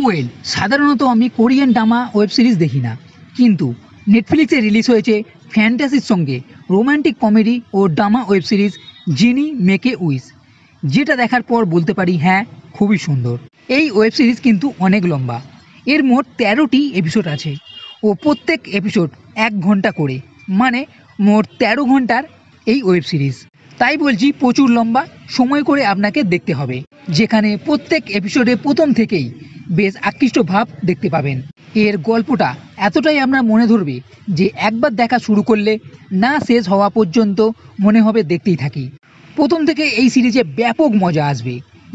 Well, সাধারণত আমি Korean drama web series দেখি না, কিন্তু নেটফ্লিক্সে রিলিজ হয়েছে ফ্যান্টাসির সঙ্গে রোমান্টিক কমেডি ও ড্রামা ওয়েব সিরিজ জিনি মেকে উইশ, যেটা দেখার পর বলতে পারি হ্যাঁ, খুবই সুন্দর। এই ওয়েব সিরিজ কিন্তু অনেক লম্বা, এর মোট 13টি এপিসোড আছে ও প্রত্যেক এপিসোড 1 ঘন্টা করে, মানে মোট 13 ঘন্টার এই ওয়েব সিরিজ। তাই বলছি প্রচুর লম্বা, সময় করে আপনাকে দেখতে হবে, যেখানে প্রত্যেক এপিসোডে প্রথম থেকেই বেশ আকৃষ্ট ভাব দেখতে পাবেন। এর গল্পটা এতটাই আপনার মনে ধরবে যে একবার দেখা শুরু করলে না শেষ হওয়া পর্যন্ত মনে হবে দেখতেই থাকি। প্রথম থেকে এই সিরিজে ব্যাপক মজা আসবে,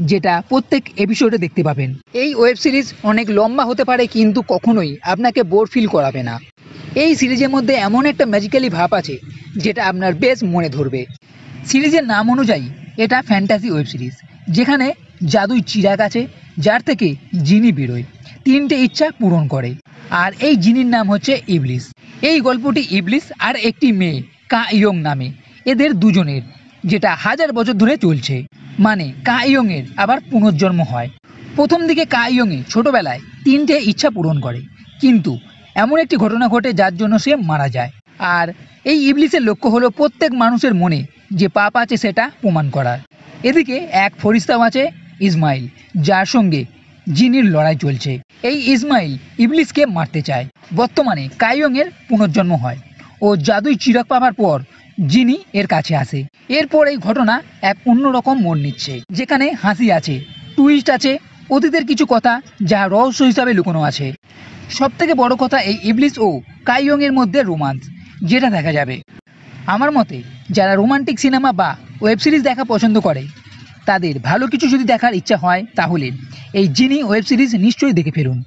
যেটা প্রত্যেক এপিসোডে দেখতে পাবেন। এই ওয়েব সিরিজ অনেক লম্বা হতে পারে, কিন্তু কখনোই আপনাকে বোর ফিল করাবে না। এই সিরিজের মধ্যে এমন একটা ম্যাজিক্যালি ভাব আছে যেটা আপনার বেশ মনে ধরবে। সিরিজের নাম অনুযায়ী এটা ফ্যান্টাসি ওয়েব সিরিজ, যেখানে জাদুই চিরাগ আছে যার থেকে জিনি বেরোয়, 3টে ইচ্ছা পূরণ করে, আর এই জিনির নাম হচ্ছে ইবলিস। এই গল্পটি ইবলিস আর একটি মেয়ে কা ইয়ং নামে, এদের দুজনের, যেটা 1000 বছর ধরে চলছে। মানে কা ইয়ংয়ের আবার পুনর্জন্ম হয়। প্রথম দিকে কা ইয়ংয়ে ছোটোবেলায় 3টে ইচ্ছা পূরণ করে, কিন্তু এমন একটি ঘটনা ঘটে যার জন্য সে মারা যায়। আর এই ইবলিসের লক্ষ্য হলো প্রত্যেক মানুষের মনে যে পাপ আছে সেটা প্রমাণ করার। এদিকে এক ফরিস্তাও আছে ইসমাইল, যার সঙ্গে জিনির লড়াই চলছে। এই ইসমাইল ইবলিসকে মারতে চায়। বর্তমানে কাইয়ংয়ের পুনর্জন্ম হয় ও জাদুই চিরাগ পাওয়ার পর জিনি এর কাছে আসে। এরপর এই ঘটনা এক অন্যরকম মোড় নিচ্ছে, যেখানে হাসি আছে, টুইস্ট আছে, অতীতের কিছু কথা যা রহস্য হিসাবে লুকোনো আছে। সব থেকে বড় কথা, এই ইবলিস ও কাইয়ংয়ের মধ্যে রোমান্স, যেটা দেখা যাবে। আমার মতে যারা রোমান্টিক সিনেমা বা ওয়েব সিরিজ দেখা পছন্দ করে, তাদের ভালো কিছু যদি দেখার ইচ্ছা হয় তাহলে এই জিনি ওয়েব সিরিজ নিশ্চয়ই দেখে ফেলুন।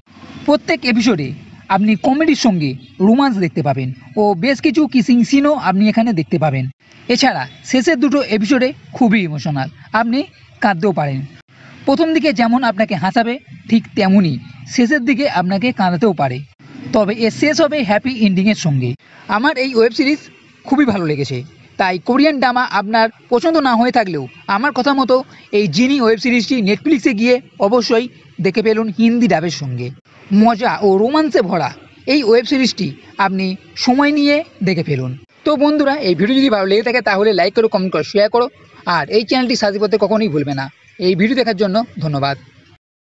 প্রত্যেক এপিসোডে আপনি কমেডির সঙ্গে রোমান্স দেখতে পাবেন ও বেশ কিছু কিসিং সিনও আপনি এখানে দেখতে পাবেন। এছাড়া শেষের 2টো এপিসোডে খুবই ইমোশনাল, আপনি কাঁদতেও পারেন। প্রথম দিকে যেমন আপনাকে হাসাবে, ঠিক তেমনই শেষের দিকে আপনাকে কাঁদাতেও পারে, তবে এর শেষ হবে হ্যাপি এন্ডিংয়ের সঙ্গে। আমার এই ওয়েব সিরিজ খুবই ভালো লেগেছে, তাই কোরিয়ান ড্রামা আপনার পছন্দ না হয়ে থাকলেও আমার কথা মতো এই জিনি ওয়েব সিরিজটি নেটফ্লিক্সে গিয়ে অবশ্যই দেখে ফেলুন হিন্দি ডাবের সঙ্গে। মজা ও রোমান্সে ভরা এই ওয়েব সিরিজটি আপনি সময় নিয়ে দেখে ফেলুন। তো বন্ধুরা, এই ভিডিও যদি ভালো লেগে থাকে তাহলে লাইক করো, কমেন্ট করো, শেয়ার করো, আর এই চ্যানেলটি সাবস্ক্রাইব করতে কখনোই ভুলবে না। এই ভিডিও দেখার জন্য ধন্যবাদ।